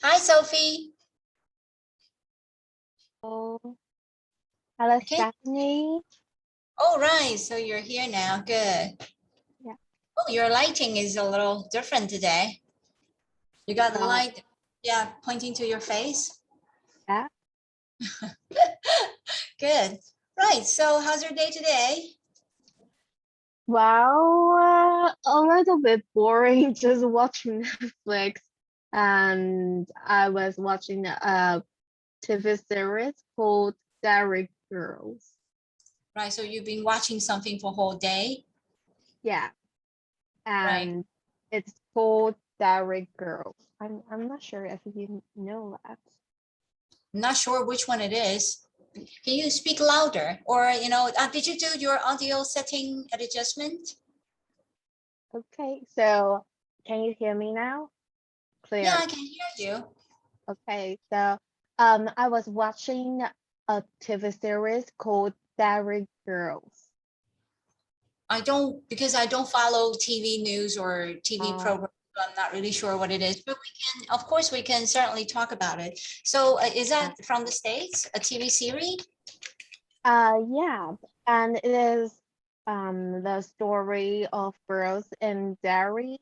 Hi, Sophie. Oh, hello, Okay. Stephanie. Oh, right. So you're here now. Good. Yeah. Oh, your lighting is a little different today. You got the Uh, light, yeah, pointing to your face. yeah. Good. Right. So how's your day today? Well, a little bit boring just watching Netflix, and I was watching a TV series called Derry Girls. Right. So you've been watching something for whole day. Yeah, Right. and it's called Derry Girls. I'm not sure if you know that. I'm not sure which one it is. Can you speak louder? Or, did you do your audio setting adjustment? Okay, so can you hear me now? Yeah, Clear. I can hear you. Okay, so I was watching a TV series called Derry Girls. Because I don't follow TV news or TV Uh, programs. So I'm not really sure what it is, but of course, we can certainly talk about it. So, is yeah, that from the States, a TV series? yeah, and it is the story of girls in Derry,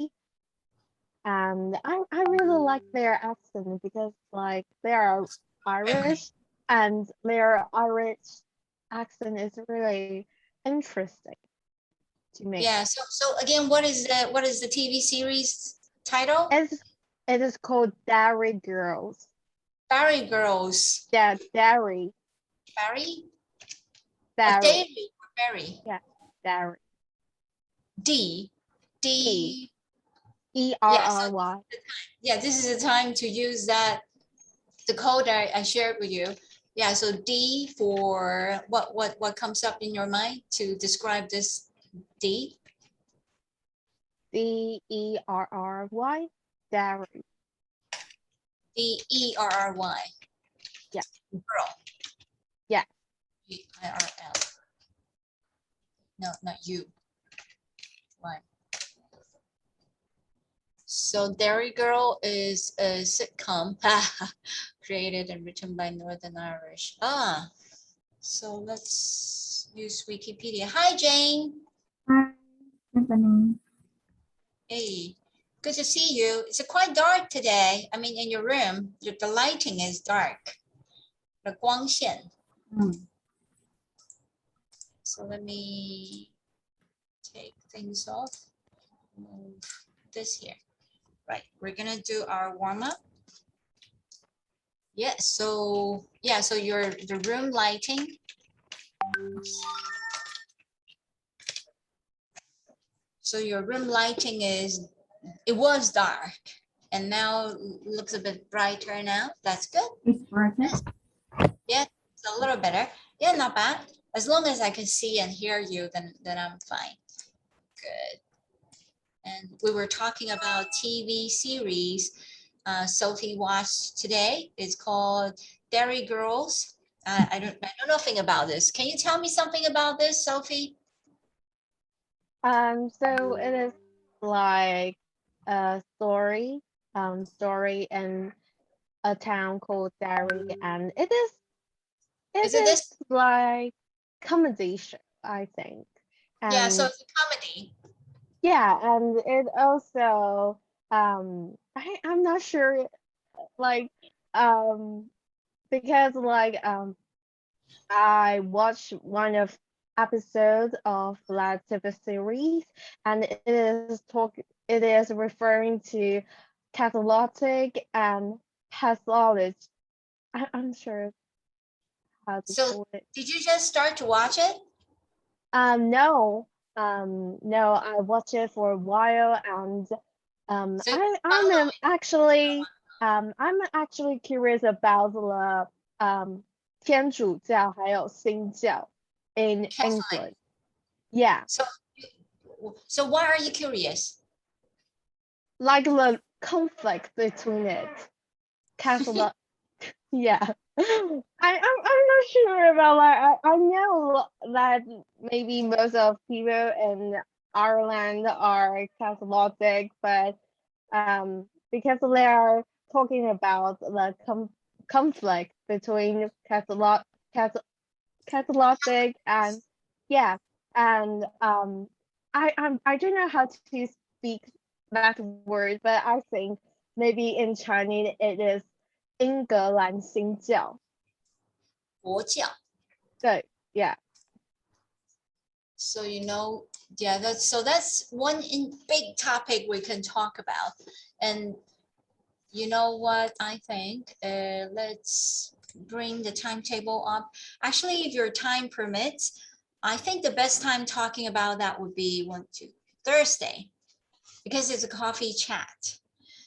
and I really like their accent because like they are Irish, and their Irish accent is really interesting to me. Yeah. So again, what is the TV series title? It's it is called Derry Girls. Barry Girls. Yeah, Derry. Barry? A Derry. Dairy or Barry? Yeah, Derry. D. D D. E R Yeah. So R Y. yeah, this is the time to use that the code I shared with you. Yeah, so D for what comes up in your mind to describe this D? Derry. Derry. Derry. Yeah, Girl. yeah. Girl. No, not you. Why? So Dairy Girl is a sitcom created and written by Northern Irish. So let's use Wikipedia. Hi, Jane. Hi, Stephanie. Hey, good to see you. It's quite dark today. I mean, in your room, the lighting is dark. The 光线. So let me take things off. Move this here. Right, we're gonna do our warm up. Yeah, so your the room lighting. So your room lighting it was dark and now looks a bit brighter now. That's good. It's brighter. Yeah, it's a little better. Yeah, not bad. As long as I can see and hear you, then I'm fine. Good. And we were talking about TV series Sophie watched today. It's called Dairy Girls. I know nothing about this. Can you tell me something about this, Sophie? So it is like a story in a town called Derry, and it Is it is this? like comedy show, I think. Yeah, so And it's a comedy. yeah, and it also I'm not sure like um because I watched one of episodes of that TV series, and it is referring to Catholic and Catholic. I'm sure how to So call it. did you just start to watch it? No, no, I watched it for a while, and So you follow I'm actually curious about the 天主教还有新教 in Catholic. England. Yeah, So why are you curious? like the conflict between it. Catholic, yeah. I'm not sure about that. I know that maybe most of people in Ireland are Catholic, but because they are talking about the conflict between Catholic and yeah, and I don't know how to speak that word, but I think maybe in Chinese it is 英格兰新教. 国教. 对, yeah. So yeah, that's one big topic we can talk about. And you know what I think? Let's bring the timetable up. Actually, if your time permits, I think the best time talking about that would be Thursday, because it's a coffee chat.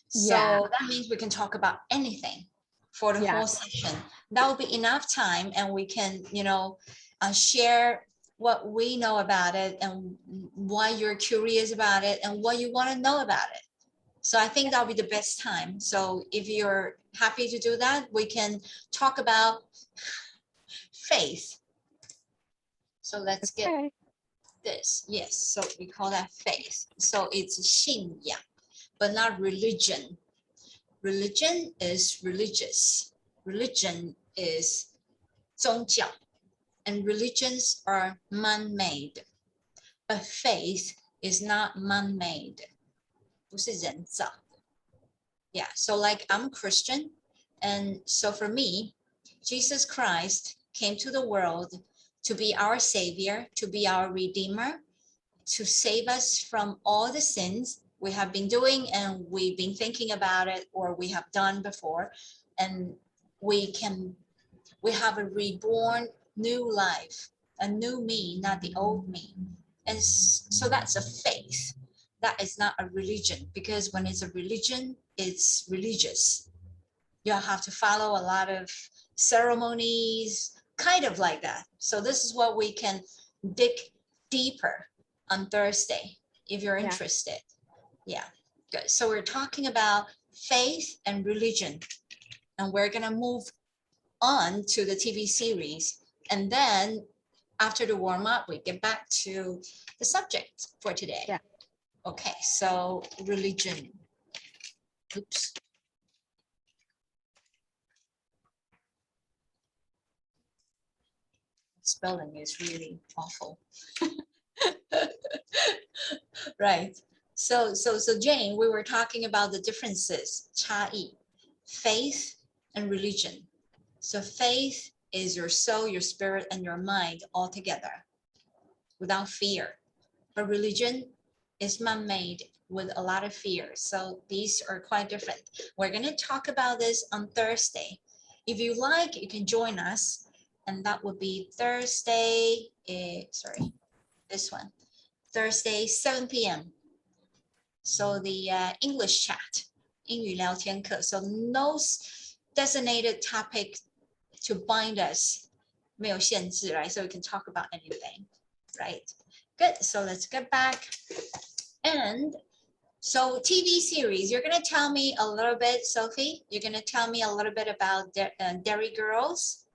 So Yeah. that means we can talk about anything for the Yeah. whole session. That will be enough time, and we can, share what we know about it and why you're curious about it and what you want to know about it. So I think that'll be the best time. So if you're happy to do that, we can talk about faith. So let's get Okay. this. Yes, so we call that faith. So it's 信仰, but not religion. Religion is religious. Religion is 宗教. And religions are man-made. But faith is not man-made. 不是人造. Yeah, so like I'm Christian. And so for me, Jesus Christ came to the world to be our savior, to be our redeemer, to save us from all the sins we have been doing and we've been thinking about it or we have done before. And we have a reborn new life, a new me, not the old me. And so that's a faith. That is not a religion, because when it's a religion, it's religious. You'll have to follow a lot of ceremonies, kind of like that. So this is what we can dig deeper on Thursday, if you're interested. Yeah, good. So we're talking about faith and religion, and we're gonna move on to the TV series. And then after the warm up, we get back to the subject for today. Yeah. Okay, so religion. Oops. Spelling is really awful. Right. So Jane, we were talking about the differences, 差异, faith and religion. So faith is your soul, your spirit, and your mind all together without fear. But religion is man-made with a lot of fear. So these are quite different. We're going to talk about this on Thursday. If you like, you can join us. And that would be Thursday, this one, Thursday, 7 p.m. So the English chat, 英语聊天课. So no designated topic to bind us, 没有限制, right? So we can talk about anything, right? Good, so let's get back. And so TV series, you're going to tell me a little bit, Sophie, you're going to tell me a little bit about Derry Girls.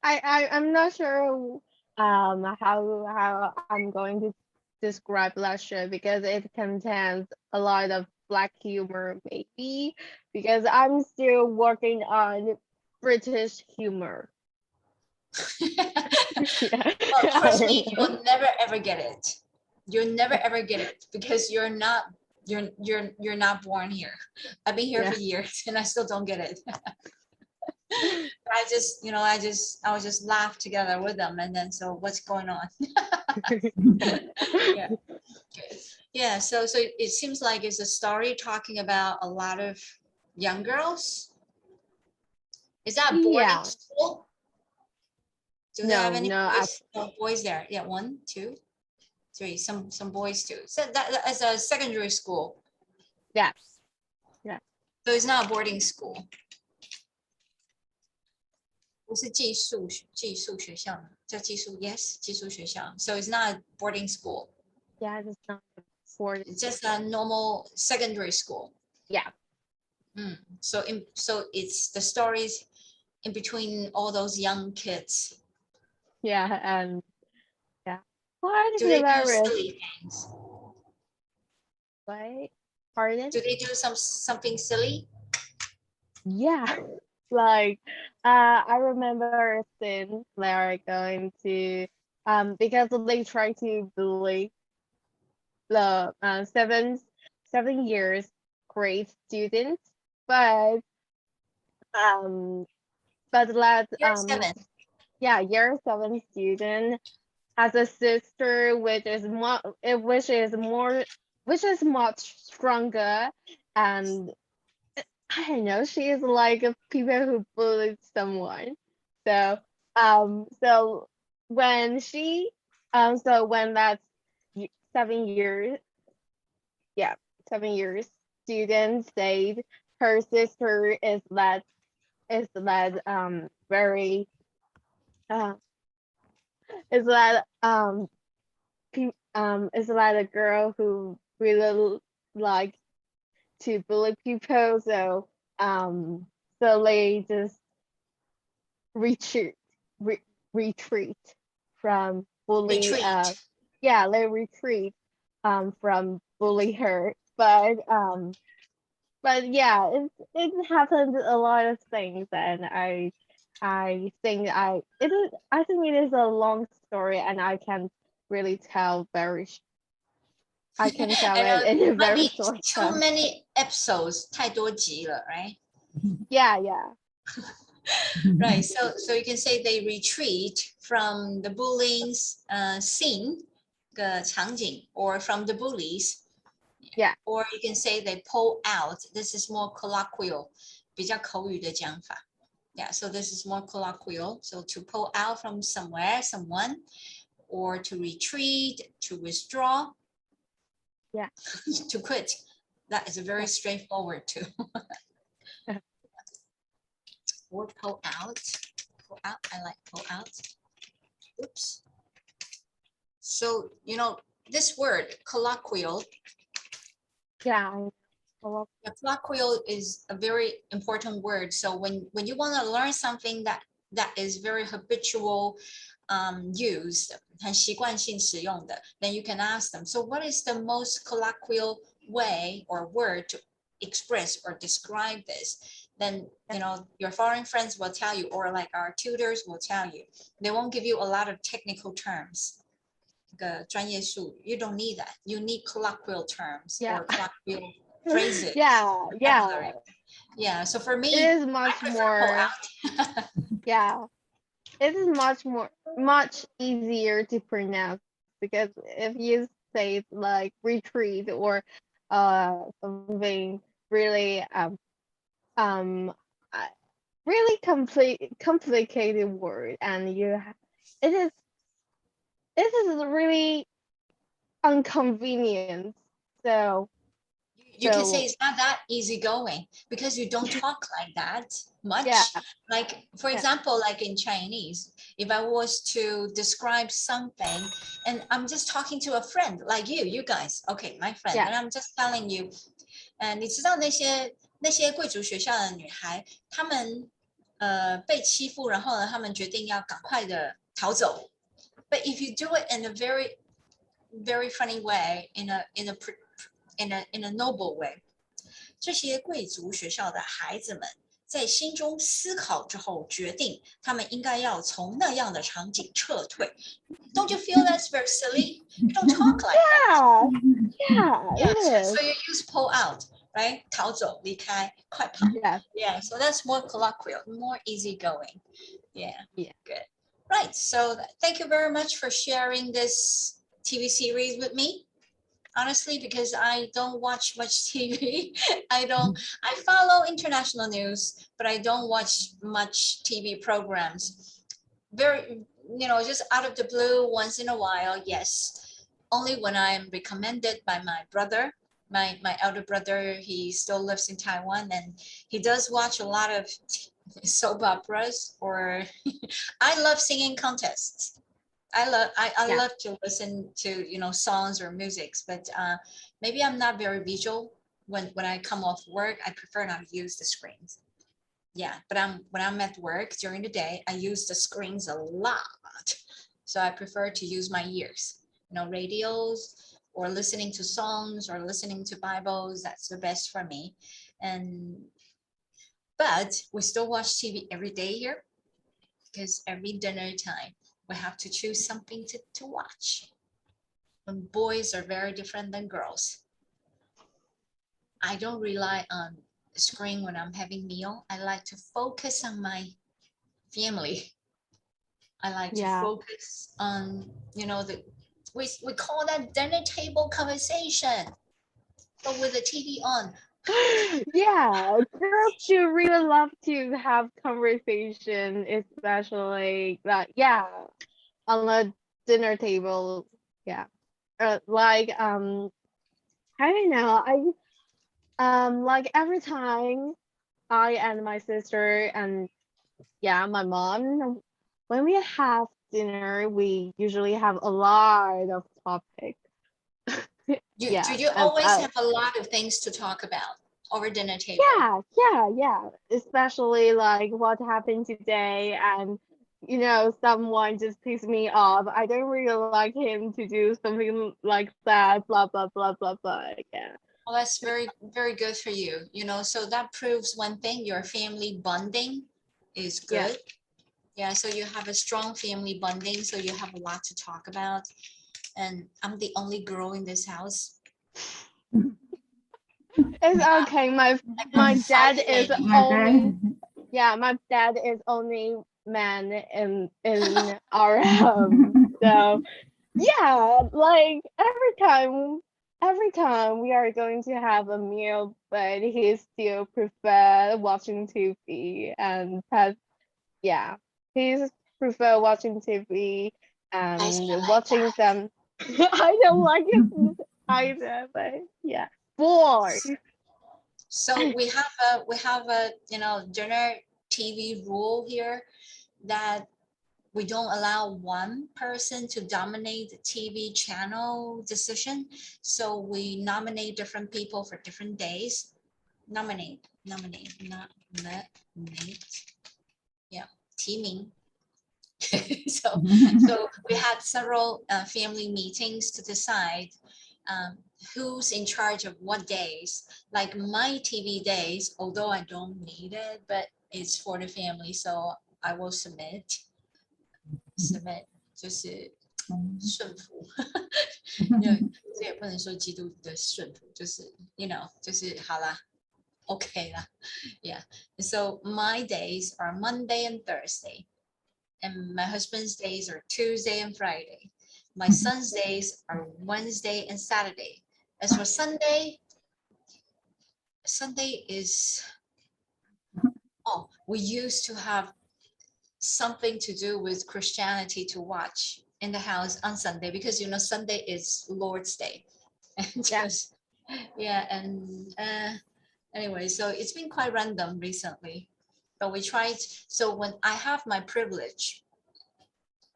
I'm not sure how I'm going to describe that show, because it contains a lot of black humor, maybe, because I'm still working on British humor. Yeah. Well, trust me, you'll never ever get it. You'll never ever get it, because you're not born here. I've been here for years and I still don't get it. I was just laugh together with them, and then so what's going on? Yeah. Yeah, so it seems like it's a story talking about a lot of young girls. Is that a boarding school? Do they have any boys there? Yeah, 1, 2, 3, some boys too. So that as a secondary school. Yes. Yeah. So it's not a boarding school. 不是寄宿学校，叫寄宿 yes 寄宿学校. So it's not a boarding school. Yeah, it's not for. It's just a normal secondary school. Yeah. So it's the stories in between all those young kids. Yeah, and yeah. What Do they do silly things? Right? Pardon? Do they do something silly? Yeah, like I remember a scene they're going to because they try to bully the seven years grade student, but um that Year 7. yeah, year seven student has a sister which is much stronger, and I don't know, she is like a people who bullied someone. So so when she so when that 7 years, yeah, 7 years student said her sister is that very uh is that is that a girl who really like to bully people, so um they just retreat re- retreat from bully Retreat. yeah, they retreat from bully her, but yeah, it happened a lot of things, and I think it is a long story, and I can tell I know it in a might very be short too time. many episodes, 太多集了, right? Yeah. Right. So you can say they retreat from the bullying scene 个场景 or from the bullies. Yeah. Or you can say they pull out. This is more colloquial, 比较口语的讲法. Yeah, so this is more colloquial. So to pull out from somewhere, someone, or to retreat, to withdraw. Yeah. To quit. That is a very straightforward too. Or pull out. Pull out. I like pull out. Oops. So, this word, colloquial, Yeah. yeah, colloquial is a very important word. So when you want to learn something that is very habitual used, 很习惯性使用的, then you can ask them. So what is the most colloquial way or word to express or describe this? Then your foreign friends will tell you, or like our tutors will tell you. They won't give you a lot of technical terms. 个专业术语, you don't need that. You need colloquial terms Yeah. or colloquial phrases. Yeah. vocabulary. Yeah. So for me, It is I much prefer pull more. out. Yeah. It is much easier to pronounce, because if you say like retreat or something really um really complicated word, and it is really inconvenient. So You can say it's not that easygoing because you don't talk like that much. yeah. Like, for example, like in Chinese, if I was to describe something and I'm just talking to a friend like you guys, okay, my friend, Yeah. and I'm just telling you, 你知道那些贵族学校的女孩，她们被欺负，然后呢，她们决定要赶快的逃走。But if you do it in a very very funny way, in a noble way. 这些贵族学校的孩子们在心中思考之后，决定他们应该要从那样的场景撤退。Don't you feel that's very silly? You don't talk like that. Yeah. Yeah, It so is. you use pull out, right? 逃走，离开，快跑。Yeah. Yeah, so that's more colloquial, more easygoing. Yeah. Yeah. Good. Right. So thank you very much for sharing this TV series with me. Honestly, because I don't watch much TV. I follow international news, but I don't watch much TV programs. Very, just out of the blue, once in a while, yes. Only when I'm recommended by my brother, my elder brother, he still lives in Taiwan, and he does watch a lot of soap operas, or I love singing contests. I Yeah. love to listen to songs or musics, but maybe I'm not very visual. When I come off work, I prefer not to use the screens. Yeah, but when I'm at work during the day, I use the screens a lot. So I prefer to use my ears, radios, or listening to songs or listening to Bibles. That's the best for me. But we still watch TV every day here because every dinner time we have to choose something to watch. And boys are very different than girls. I don't rely on the screen when I'm having meal. I like to focus on my family. I like to Yeah. focus on, we call that dinner table conversation, but with the TV on. Yeah, girls do really love to have conversation, especially that, yeah, on the dinner table. Yeah. Like I don't know. Like every time I and my sister and yeah, my mom, when we have dinner, we usually have a lot of topics. Do Yeah, you always have a lot of things to talk about over dinner table? yeah. Especially like what happened today, and someone just pissed me off. I don't really like him to do something like that. Blah blah blah blah blah. Yeah. Well, that's very, very good for you. So that proves one thing, your family bonding is Yeah. good. Yeah, so you have a strong family bonding, so you have a lot to talk about. And I'm the only girl in this house. It's okay. My dad is only my dad is only man in our home. So yeah, like every time we are going to have a meal, but he still prefer watching TV and yeah, he's prefer watching TV Guys are and like watching that. some. I don't like it either, but yeah, boy. So we have a dinner TV rule here that we don't allow one person to dominate the TV channel decision. So we nominate different people for different days. Nominate, not nominate. Yeah, teaming. so we had several family meetings to decide who's in charge of what days. Like my TV days, although I don't need it, but it's for the family, so I will submit 就是顺服，因为这也不能说基督的顺服，就是就是好啦，OK 啦，Yeah. So my days are Monday and Thursday, and my husband's days are Tuesday and Friday. My son's days are Wednesday and Saturday. As for Sunday, Sunday is we used to have something to do with Christianity to watch in the house on Sunday because Sunday is Lord's Day. And just and anyway, so it's been quite random recently. But we tried, so when I have my privilege,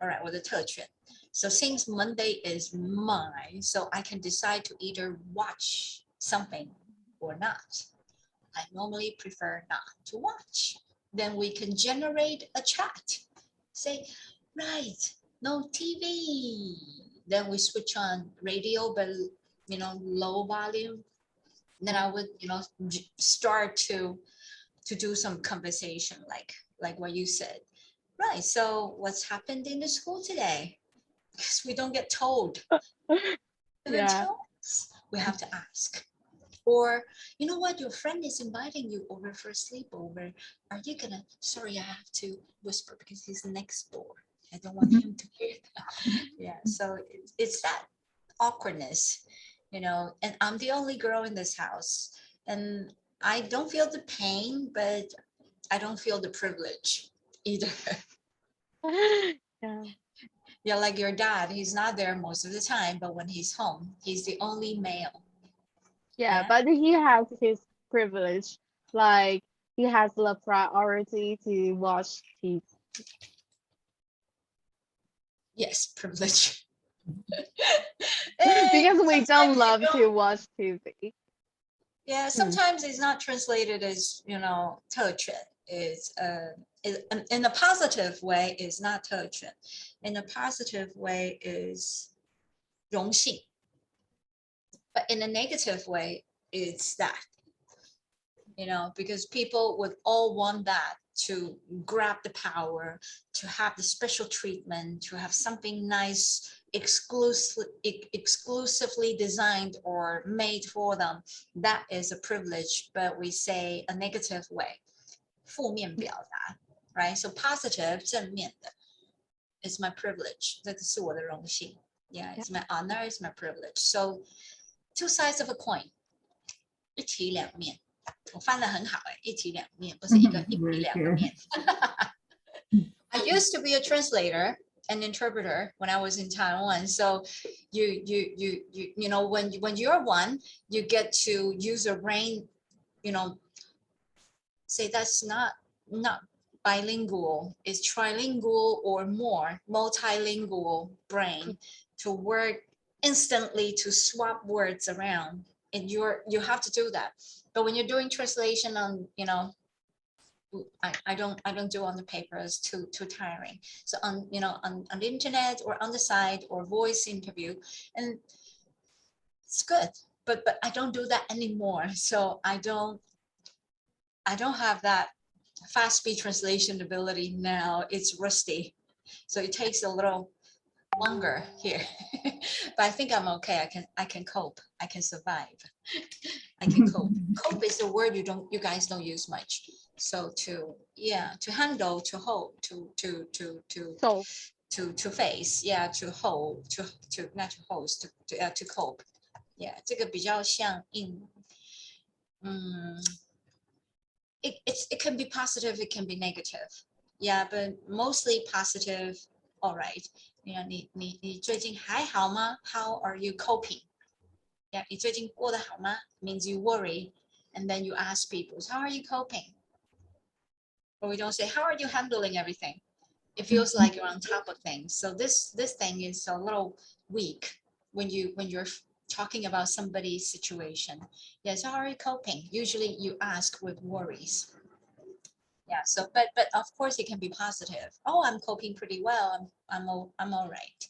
all right, with the 特权. So since Monday is mine, so I can decide to either watch something or not. I normally prefer not to watch. Then we can generate a chat. Say, right, no TV. Then we switch on radio, but low volume. Then I would, start to do some conversation, like what you said. Right. So what's happened in the school today? Because we don't get told. Yeah. We have to ask. Or, you know what, your friend is inviting you over for a sleepover. Are you gonna, sorry, I have to whisper because he's next door. I don't want him to hear that. Yeah, so it's that awkwardness, and I'm the only girl in this house. And I don't feel the pain, but I don't feel the privilege either. Yeah. Yeah, like your dad, he's not there most of the time, but when he's home, he's the only male. Yeah, but he has his privilege. Like he has the priority to watch TV. Yes, privilege. Because we don't love to watch TV. Yeah, sometimes it's not translated as, 特权. It's in a positive way is not 特权. In a positive way is 荣幸. But in a negative way, it's that, because people would all want that to grab the power, to have the special treatment, to have something nice, exclusively designed or made for them. That is a privilege, but we say a negative way. 负面表达 right? So positive 正面的 is my privilege. 这个是我的荣幸. Yeah, it's my honor, it's my privilege. So two sides of a coin. 一体两面。我翻得很好哎，一体两面，不是一体两个面。I used to be a translator and interpreter when I was in Taiwan. So when you're one, you get to use your brain, say that's not bilingual, it's trilingual or more, multilingual brain to work instantly, to swap words around. And you have to do that. But when you're doing translation on, I don't do on the paper, it's too tiring. So on the internet or on the side or voice interview, and it's good. But I don't do that anymore. So I don't have that fast speed translation ability now. It's rusty. So it takes a little longer here. But I think I'm okay. I can cope. I can survive. I can cope. Cope is a word you guys don't use much. So to handle, to hold, to face, to hold, to not to host, to cope. Yeah, 这个比较像it can be positive, it can be negative. Yeah, but mostly positive. All right. 你最近还好吗? How are you coping? Yeah, 你最近过得好吗? Means you worry, and then you ask people, how are you coping? But we don't say, how are you handling everything? It feels like you're on top of things. So this thing is a little weak when you're talking about somebody's situation. Yes, how are you coping? Usually you ask with worries. Yeah, so but of course it can be positive. Oh, I'm coping pretty well. I'm all right.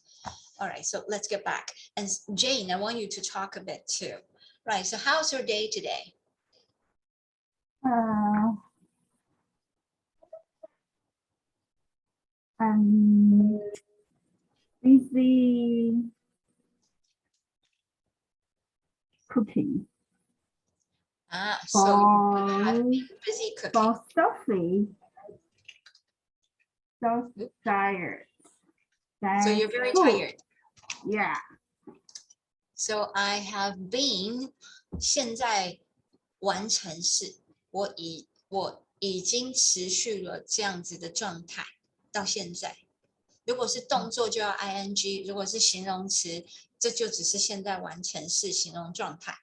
All right, so let's get back. And Jane, I want you to talk a bit too. Right, so how's your day today? I'm busy cooking So you have been busy cooking. for Sophie. So tired. So you're very tired. Yeah. So I have been 现在完成式，我已经持续了这样子的状态到现在。如果是动作就要 ing， 如果是形容词，这就只是现在完成式形容状态。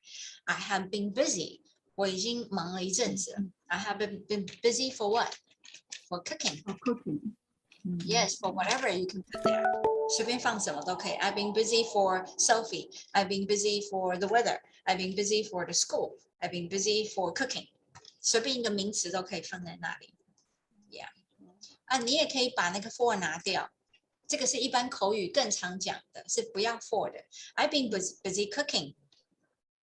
I have been busy， 我已经忙了一阵子了。I have been busy for what? For cooking. For cooking. Yes, for whatever you can put there. 随便放什么都可以。I've been busy for Sophie. I've been busy for the weather. I've been busy for the school. I've been busy for cooking. 随便一个名词都可以放在那里。Yeah. 你也可以把那个 for 拿掉。这个是一般口语更常讲的，是不要 for 的。I've been busy cooking.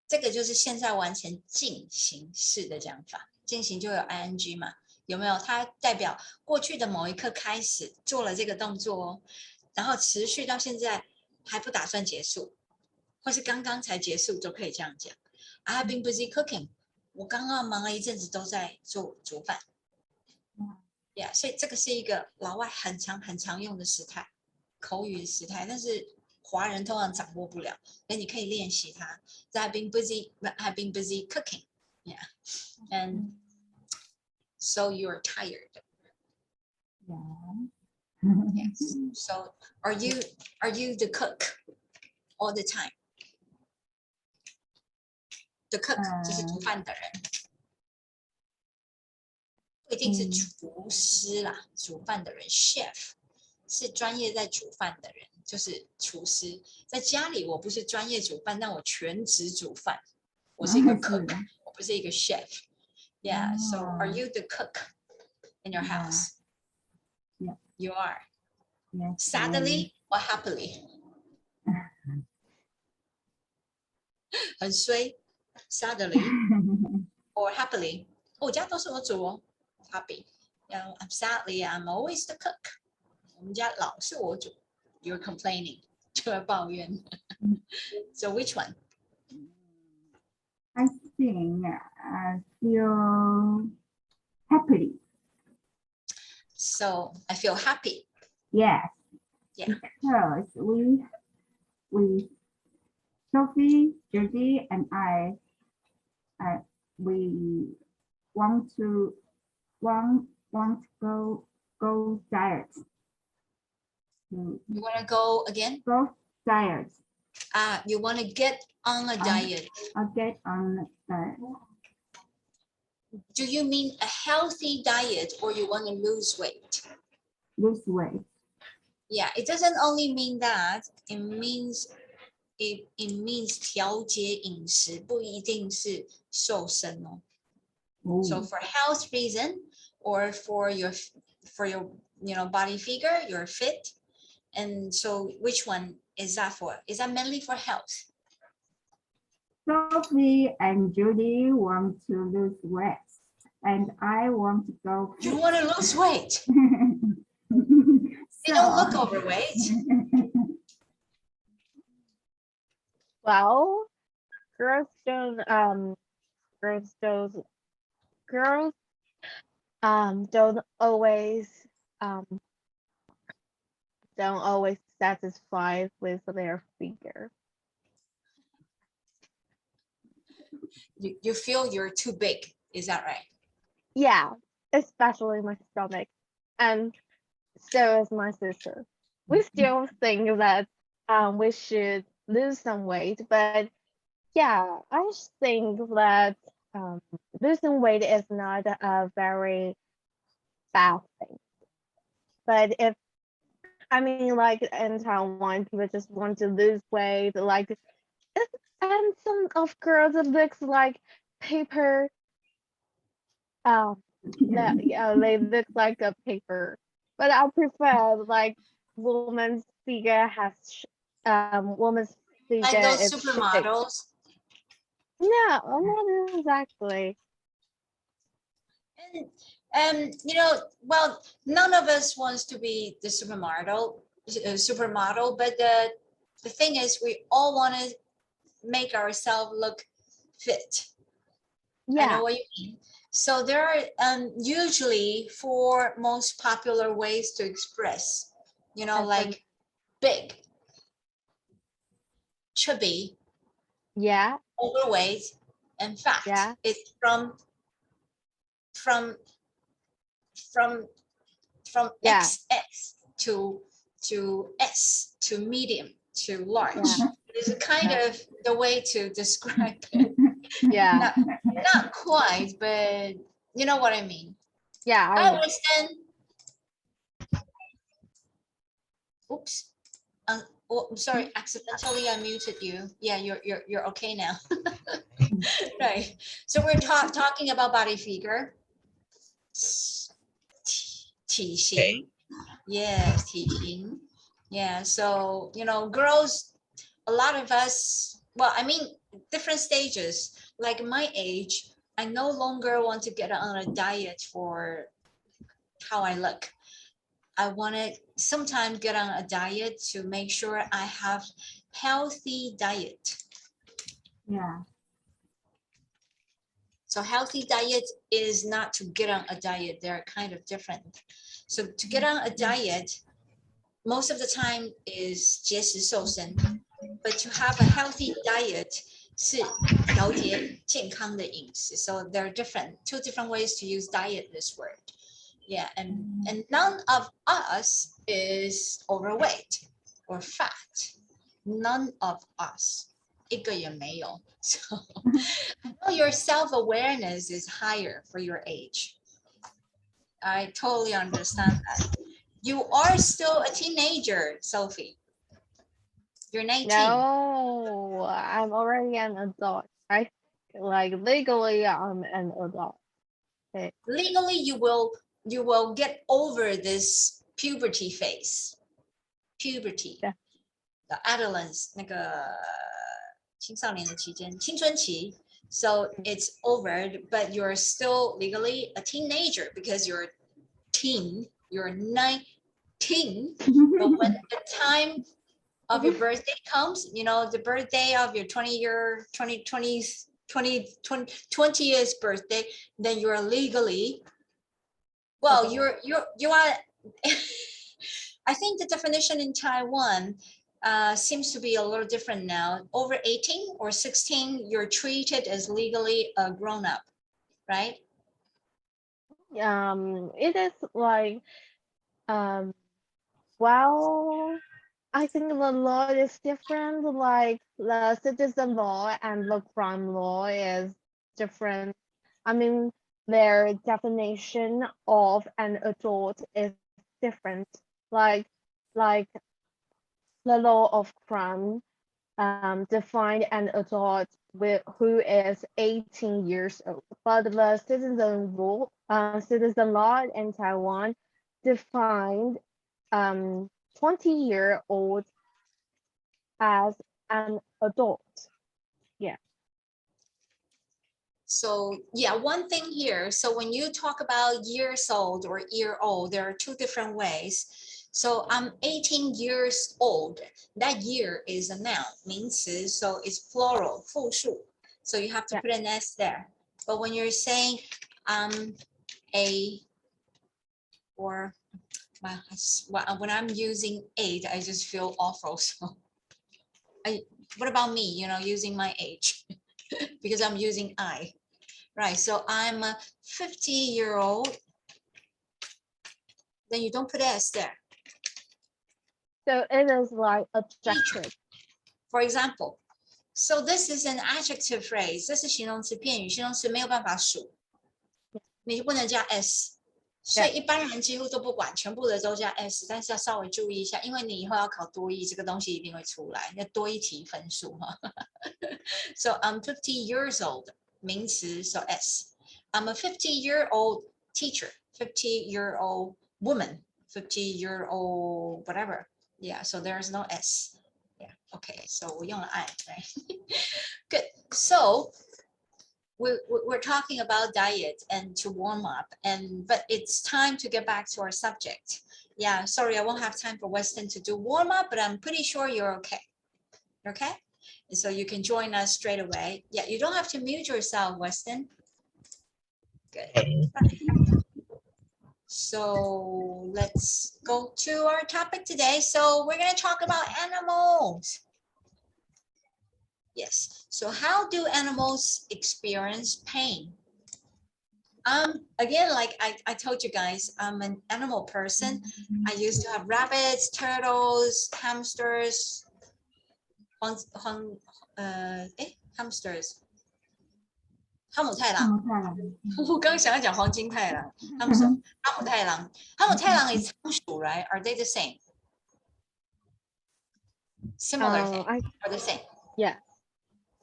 这个就是现在完成进行式的讲法。进行就有 ing 嘛。有没有？它代表过去的某一刻开始做了这个动作哦，然后持续到现在还不打算结束，或是刚刚才结束，都可以这样讲。I have been busy cooking. 我刚刚忙了一阵子都在煮饭。Yeah, 所以这个是一个老外很常用的时态，口语的时态，但是华人通常掌握不了，所以你可以练习它。I've been busy cooking. Yeah, and so you're tired. Yeah. Yes. So are you the cook all the time? The cook 就是煮饭的人，不一定是厨师啦，煮饭的人 chef 是专业在煮饭的人，就是厨师。在家里我不是专业煮饭，但我全职煮饭，我是一个 cook， 我不是一个 chef. Yeah. So are you the cook in your house? Yeah. You are. Yes. Sadly or happily? 很衰 sadly or happily 我家都是我煮哦 happy I'm sadly I'm always the cook 我们家老是我煮 you're complaining 就会抱怨 so which one I think I feel happily. so I feel happy Yes. Yeah. Because we Sophie, Judy, and we want to go diet. To you want to go again go diet you want to get on a diet or get on diet. do you mean a healthy diet or you want to lose weight Lose weight. yeah it doesn't only mean that it means 调节饮食不一定是瘦身哦 So for health reason or for your body figure, you're fit. And so which one is that for? Is that mainly for health? Sophie and Judy want to lose weight, and I want to go. You want to lose weight. You You don't look overweight. Well, girls don't always satisfied with their figure. You feel you're too big. Is that right? Yeah, especially my stomach, and so is my sister. We still think that we should lose some weight, but yeah, I just think that losing weight is not a very bad thing. But if I mean, like in Taiwan, people just want to lose weight, like, and some of girls it looks like paper. That yeah, they look like a paper. But I prefer like woman's figure woman's figure Like those is shaped. supermodels. No, not exactly. And well, none of us wants to be the supermodel, but the thing is, we all want to make ourselves look fit. I Yeah, know what you mean. So there are usually four most popular ways to express, I like think- big, chubby, yeah, overweight, and fat. Yeah. It's from Yeah. XS to S to medium to large. Yeah. It's a kind Yeah. of the way to describe it. yeah, Not quite, but you know what I mean. yeah. I Hi, know. Winston. Oops. Oh, I'm sorry. Accidentally, I muted you. Yeah, you're okay now. Right. So we're talking about body figure. 体型. Yes, 体型. Yeah. So girls, a lot of us. Well, I mean, different stages. Like my age, I no longer want to get on a diet for how I look. I want to sometimes get on a diet to make sure I have healthy diet. Yeah. So healthy diet is not to get on a diet. They're kind of different. So to get on a diet, most of the time is 节食瘦身, but to have a healthy diet 是调节健康的饮食. So there are two different ways to use diet this word. Yeah, and none of us is overweight or fat. None of us. 一个也没有. So I know your self-awareness is higher for your age. I totally understand that. You are still a teenager, Sophie. You're 19. No, I'm already an adult. Like legally, I'm an adult. Legally, you will get over this puberty phase. Puberty. Yeah. The adolescence, 那个青少年的期间，青春期。So it's over, but you're still legally a teenager because you're teen, you're 19. But when the time of your birthday comes, you know, the birthday of your 20th birthday, then you're legally, well, you are, I think the definition in Taiwan seems to be a little different now. Over 18 or 16, you're treated as legally a grown-up, right? It is like, well, I think the law is different. Like the citizen law and the crime law is different. I mean, their definition of an adult is different. Like the law of crime define an adult who is 18 years old, but the citizen law in Taiwan defined 20-year-old as an adult. So yeah, one thing here. So when you talk about years old or year old, there are two different ways. So I'm 18 years old. That year is a noun, 名词, so it's plural, 复数. So you have to put an S there. But when you're saying or when I'm using 8, I just feel awful. So what about me, you know, using my age? Because I'm using I, right? So I'm a 50-year-old. Then you don't put S there. So it is like adjective. For example, so this is an adjective phrase. 这是形容词片语，形容词没有办法数，你就不能加 S。所以一般人几乎都不管，全部的都加 S， 但是要稍微注意一下，因为你以后要考多益，这个东西一定会出来，那多一题分数哈。So I'm 50 years old, 名词 so S. I'm a 50-year-old teacher, 50-year-old woman, 50-year-old whatever. Yeah, so there's no S. Yeah, okay, so 我用了 I, right? Good. So we're talking about diet and to warm up, but it's time to get back to our subject. Yeah, sorry, I won't have time for Weston to do warm up, but I'm pretty sure you're okay. Okay? And so you can join us straight away. Yeah, you don't have to mute yourself, Weston. Good. So let's go to our topic today. So we're going to talk about animals. Yes. So how do animals experience pain? Again, like I told you guys, I'm an animal person. I used to have rabbits, turtles, hamsters, hamsters. 哈姆太郎，我刚想要讲黄金太郎，哈姆太郎is 仓鼠, right? Are they the same? Similar thing, are the same? Yeah.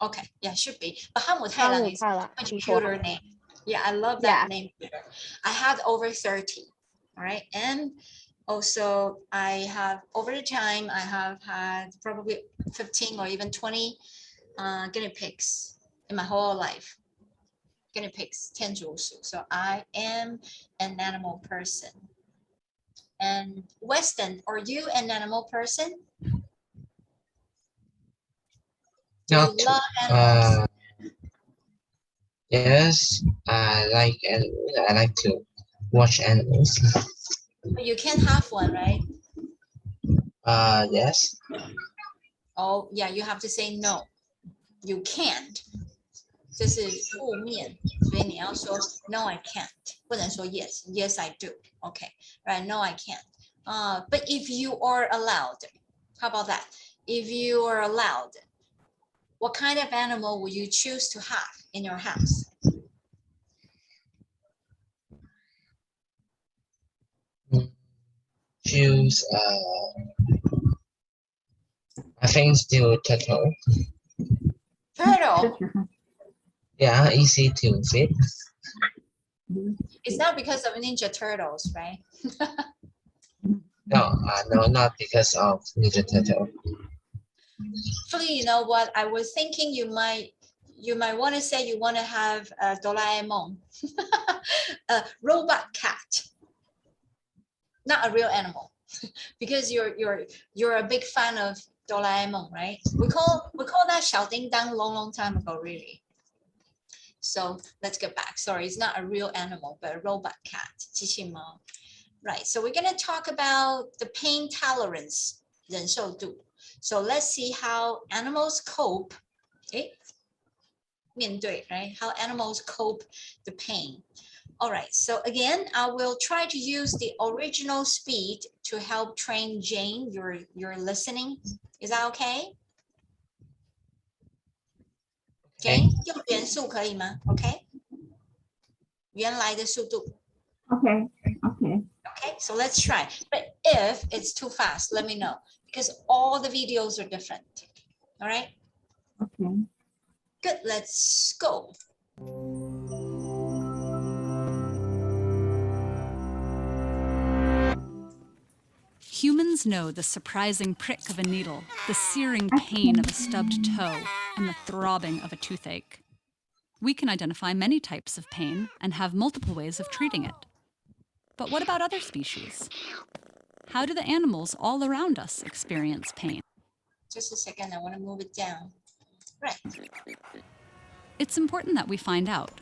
Okay, yeah, should be. But 哈姆太郎 is a computer name. Yeah, I love that name. I had over 30, all right? And also I have, over the time, I have had probably 15 or even 20 guinea pigs in my whole life. Guinea pigs, 天竺鼠. So I am an animal person. And Weston, are you an animal person? Not, you love animals? Yes, I like animals. I like to watch animals. But you can't have one, right? Yes. Oh, yeah, you have to say no. You can't. 这是负面，所以你要说 no I can't， 不能说 yes yes I do. Okay, right? No I can't. But if you are allowed, how about that? If you are allowed, what kind of animal would you choose to have in your house? Choose I think still turtle. Turtle. Yeah, easy to feed. It's not because of Ninja Turtles, right? No, no, not because of Ninja Turtle. Actually, you know what? I was thinking you might want to say you want to have a Doraemon, a robot cat, not a real animal, because you're a big fan of Doraemon, right? We call that 小叮当 long time ago, really. So let's get back. Sorry, it's not a real animal, but a robot cat, 机器猫. Right. So we're gonna talk about the pain tolerance, 忍受度. So let's see how animals cope. 面对, right? How animals cope the pain. All right, so again, I will try to use the original speed to help train Jane your listening. Is that okay? Jane, 用原速可以吗? Okay? 原来的速度. Okay, okay. Okay, so let's try. But if it's too fast, let me know because all the videos are different. All right? Okay. Good, let's go. Humans know the surprising prick of a needle, the searing pain of a stubbed toe, and the throbbing of a toothache. We can identify many types of pain and have multiple ways of treating it. But what about other species? How do the animals all around us experience pain? Just a second, I want to move it down. Right. It's important that we find out.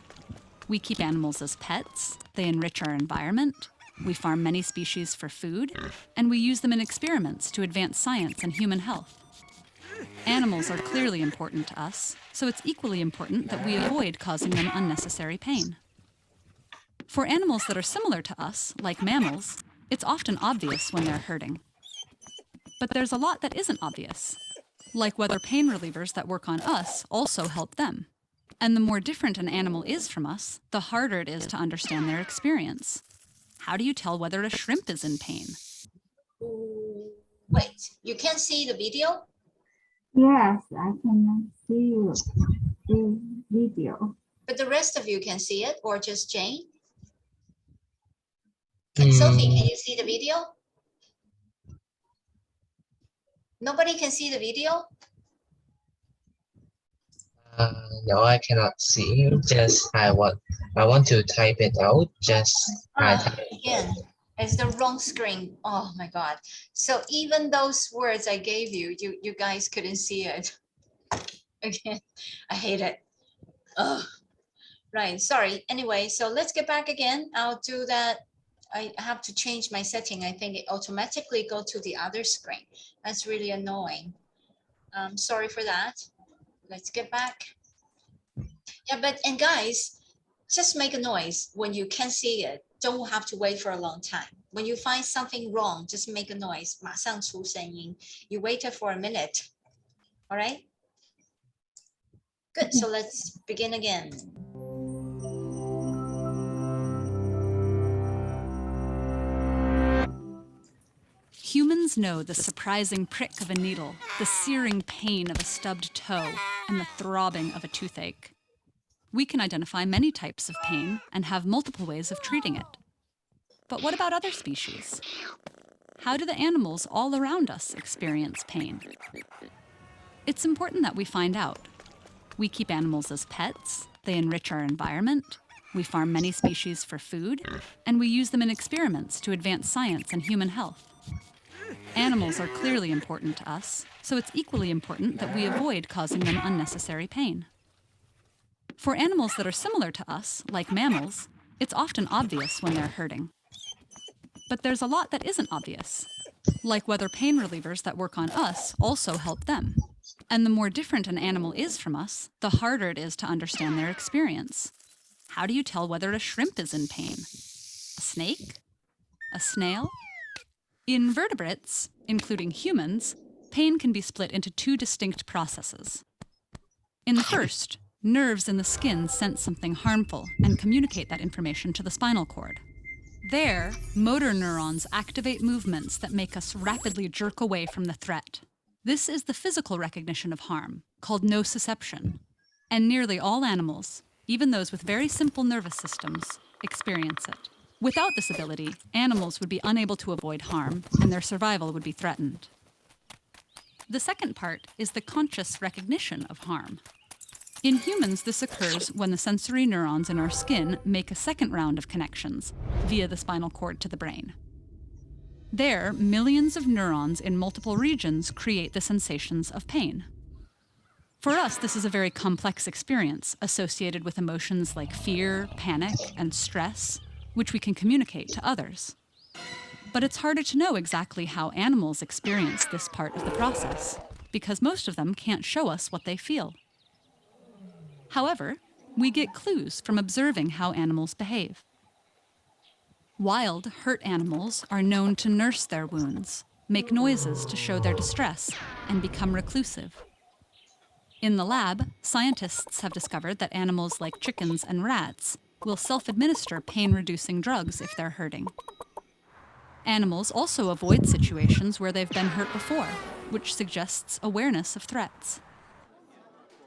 We keep animals as pets, they enrich our environment, we farm many species for food, and we use them in experiments to advance science and human health. Animals are clearly important to us, so it's equally important that we avoid causing them unnecessary pain. For animals that are similar to us, like mammals, it's often obvious when they're hurting. But there's a lot that isn't obvious, like whether pain relievers that work on us also help them. And the more different an animal is from us, the harder it is to understand their experience. How do you tell whether a shrimp is in pain? Wait, you can't see the video? Yes, I can see the video. But the rest of you can see it, or just Jane? And Sophie, can you see the video? Nobody can see the video? No, I cannot see. Just I want to type it out. Just I type it. Again, it's the wrong screen. Oh my God. So even those words I gave you, you guys couldn't see it. Again, I hate it. Oh, right, sorry. Anyway, so let's get back again. I'll do that. I have to change my setting. I think it automatically go to the other screen. That's really annoying. Sorry for that. Let's get back. Yeah, and guys, just make a noise when you can see it. Don't have to wait for a long time. When you find something wrong, just make a noise. 马上出声音. You waited for a minute. All right? Good, so let's begin again. Humans know the surprising prick of a needle, the searing pain of a stubbed toe, and the throbbing of a toothache. We can identify many types of pain and have multiple ways of treating it. But what about other species? How do the animals all around us experience pain? It's important that we find out. We keep animals as pets, they enrich our environment, we farm many species for food, and we use them in experiments to advance science and human health. Animals are clearly important to us, so it's equally important that we avoid causing them unnecessary pain. For animals that are similar to us, like mammals, it's often obvious when they're hurting. But there's a lot that isn't obvious, like whether pain relievers that work on us also help them. And the more different an animal is from us, the harder it is to understand their experience. How do you tell whether a shrimp is in pain? A snake? A snail? In vertebrates, including humans, pain can be split into two distinct processes. In the first, nerves in the skin sense something harmful and communicate that information to the spinal cord. There, motor neurons activate movements that make us rapidly jerk away from the threat. This is the physical recognition of harm, called nociception. And nearly all animals, even those with very simple nervous systems, experience it. Without this ability, animals would be unable to avoid harm, and their survival would be threatened. The second part is the conscious recognition of harm. In humans, this occurs when the sensory neurons in our skin make a second round of connections via the spinal cord to the brain. There, millions of neurons in multiple regions create the sensations of pain. For us, this is a very complex experience associated with emotions like fear, panic, and stress, which we can communicate to others. But it's harder to know exactly how animals experience this part of the process, because most of them can't show us what they feel. However, we get clues from observing how animals behave. Wild, hurt animals are known to nurse their wounds, make noises to show their distress, and become reclusive. In the lab, scientists have discovered that animals like chickens and rats will self-administer pain-reducing drugs if they're hurting. Animals also avoid situations where they've been hurt before, which suggests awareness of threats.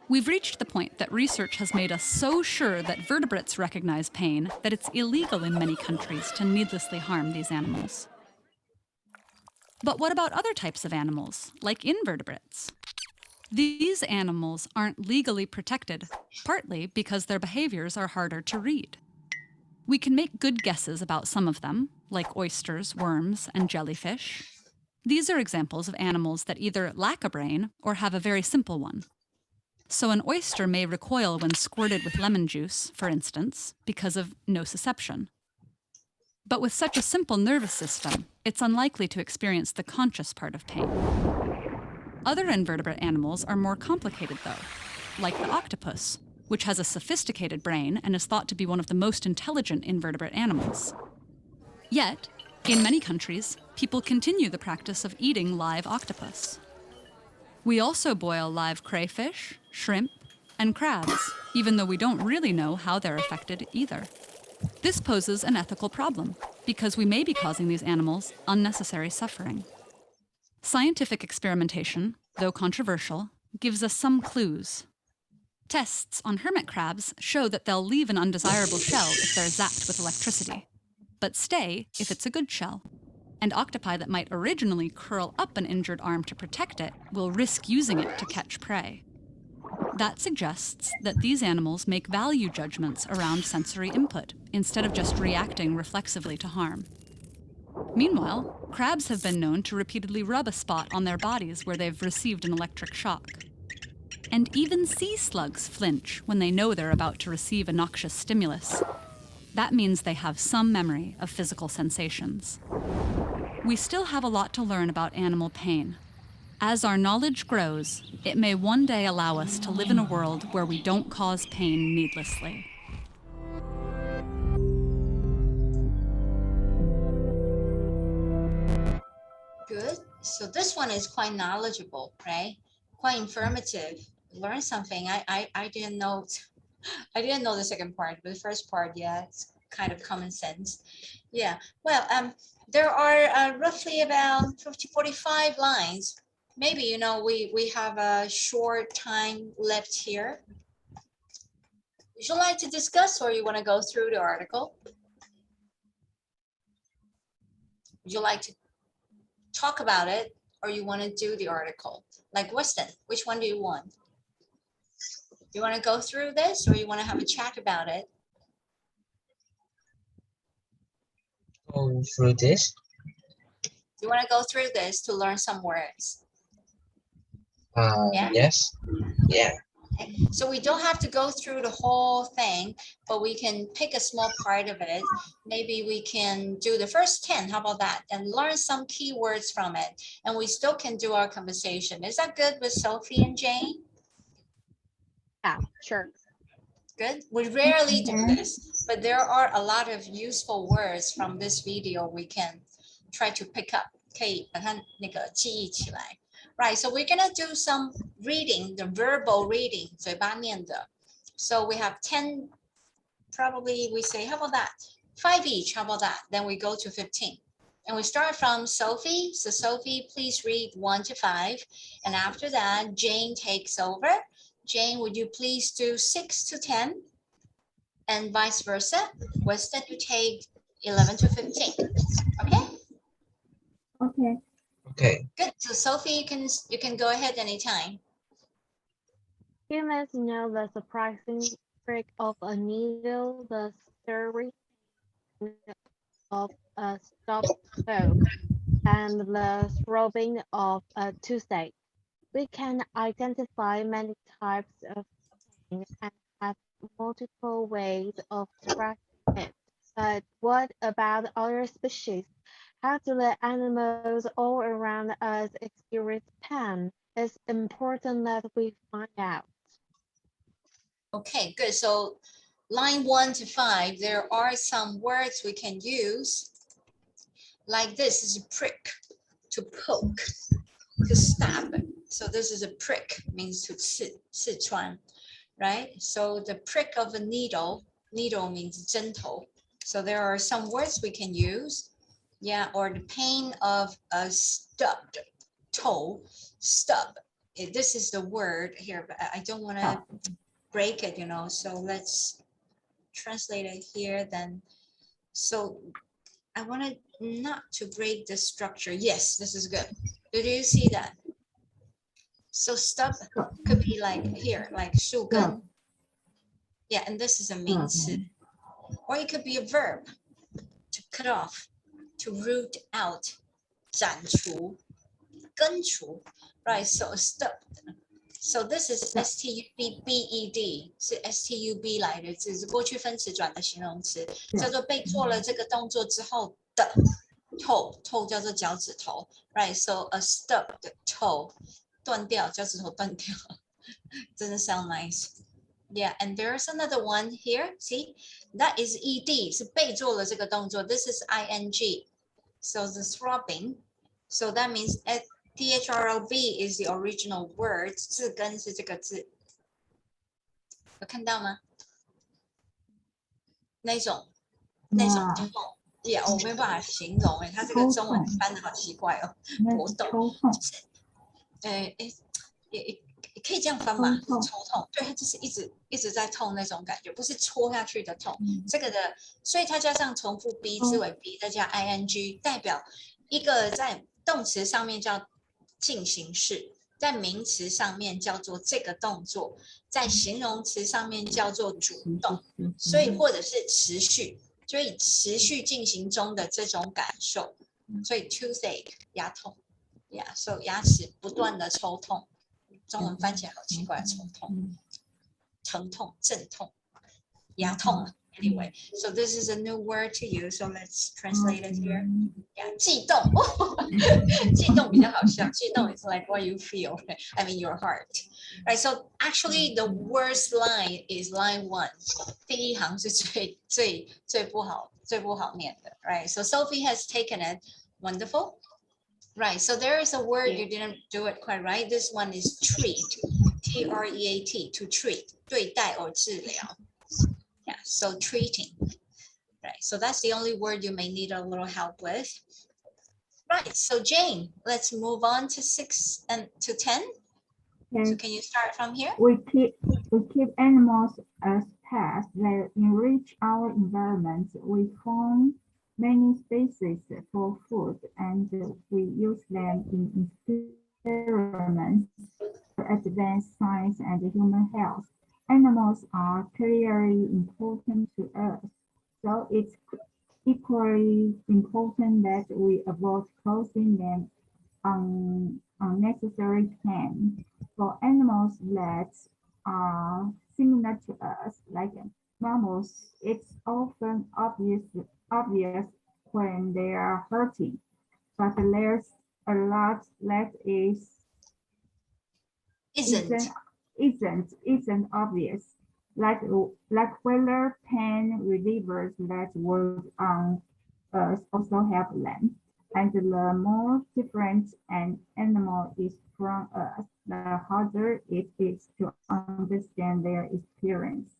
We've reached the point that research has made us so sure that vertebrates recognize pain that it's illegal in many countries to needlessly harm these animals. But what about other types of animals, like invertebrates? These animals aren't legally protected, partly because their behaviors are harder to read. We can make good guesses about some of them, like oysters, worms, and jellyfish. These are examples of animals that either lack a brain or have a very simple one. So an oyster may recoil when squirted with lemon juice, for instance, because of nociception. But with such a simple nervous system, it's unlikely to experience the conscious part of pain. Other invertebrate animals are more complicated, though, like the octopus, which has a sophisticated brain and is thought to be one of the most intelligent invertebrate animals. Yet, in many countries, people continue the practice of eating live octopus. We also boil live crayfish, shrimp, and crabs, even though we don't really know how they're affected either. This poses an ethical problem, because we may be causing these animals unnecessary suffering. Scientific experimentation, though controversial, gives us some clues. Tests on hermit crabs show that they'll leave an undesirable shell if they're zapped with electricity, but stay if it's a good shell. And octopi that might originally curl up an injured arm to protect it will risk using it to catch prey. That suggests that these animals make value judgments around sensory input instead of just reacting reflexively to harm. Meanwhile, crabs have been known to repeatedly rub a spot on their bodies where they've received an electric shock. And even sea slugs flinch when they know they're about to receive a noxious stimulus. That means they have some memory of physical sensations. We still have a lot to learn about animal pain. As our knowledge grows, it may one day allow us to live in a world where we don't cause pain needlessly. Good. So this one is quite knowledgeable, right? Quite informative. Learn something. I didn't know. I didn't know the second part, but the first part, yeah, it's kind of common sense. Yeah. Well, there are roughly about 45 lines. Maybe, you know, we have a short time left here. Would you like to discuss, or you want to go through the article? Would you like to talk about it, or you want to do the article? Like Weston, which one do you want? Do you want to go through this, or you want to have a chat about it? Go through this. You want to go through this to learn some words? Yeah. Yes. Yeah. Okay. So we don't have to go through the whole thing, but we can pick a small part of it. Maybe we can do the first 10, how about that? And learn some keywords from it. And we still can do our conversation. Is that good with Sophie and Jane? Yeah, sure. Good. We rarely do this, but there are a lot of useful words from this video we can try to pick up. 可以把它那个记忆起来。Right, so we're gonna do some reading, the verbal reading, 嘴巴念的. So we have 10, probably we say, how about that? 5 each, how about that? Then we go to 15. And we start from Sophie. So Sophie, please read 1 to 5. And after that, Jane takes over. Jane, would you please do 6 to 10? And vice versa. Weston, you take 11 to 15. Okay? Okay. Okay. Good. So Sophie, you can go ahead anytime. Humans know the surprising trick of a needle, the stirring of a stubbed toe, and the throbbing of a toothache. We can identify many types of pain and have multiple ways of tracking it. But what about other species? How do the animals all around us experience pain? It's important that we find out. Okay, good. So line 1 to 5, there are some words we can use. Like this is a prick, to poke, to stab. So this is a prick, means to 刺穿, right? So the prick of a needle, needle means 针头. So there are some words we can use. Yeah, or the pain of a stubbed toe, stub. This is the word here, but I don't want to break it, you know, so let's translate it here then. So I wanted not to break the structure. Yes, this is good. Did you see that? So stub could be like here, like 树根. Yeah, and this is a 名词. Or it could be a verb, to cut off, to root out, 斩除, 根除, right? So stub. So this is stubed, 是 stub 来的，只是过去分词转的形容词，叫做被做了这个动作之后的 toe 叫做脚趾头 ，right? So a stubbed toe 断掉，脚趾头断掉，doesn't sound nice. Yeah, and there's another one here. See, that is ed 是被做了这个动作。This is ing. So the throbbing. So that means THROB is the original word. 字根是这个字，有看到吗？那种痛。Yeah, 我没有办法形容它这个中文翻的好奇怪哦，搏斗，也可以这样翻吧，抽痛，对，它就是一直在痛那种感觉，不是戳下去的痛，这个的，所以它加上重复 be 字尾 be 再加 ing， 代表一个在动词上面叫进行式，在名词上面叫做这个动作，在形容词上面叫做主动，所以或者是持续。所以持续进行中的这种感受，所以 toothache 牙痛 ，yeah， so 牙齿不断的抽痛，中文翻起来好奇怪，抽痛、疼痛、阵痛、牙痛。Anyway, so this is a new word to you, so let's translate it here. Yeah, 悸动，悸动比较好笑。悸动 is like what you feel. I mean your heart. Right. So actually, the worst line is line 1. 第一行是最不好念的。Right. So Sophie has taken it. Wonderful. Right. So there is a word you didn't do it quite right. This one is treat. T-R-E-A-T. To treat. 对待 or 治疗。Yeah, so treating, right? So that's the only word you may need a little help with. Right, so Jane, let's move on to 6 and to 10. Okay. So can you start from here? We keep animals as pets that enrich our environment. We farm many species for food, and we use them in experiments to advance science and human health. Animals are clearly important to us, so it's equally important that we avoid causing them unnecessary pain. For animals that are similar to us, like mammals, it's often obvious when they are hurting, but there's a lot that isn't obvious, like whether pain relievers that work on us also help them. And the more different an animal is from us, the harder it is to understand their experience.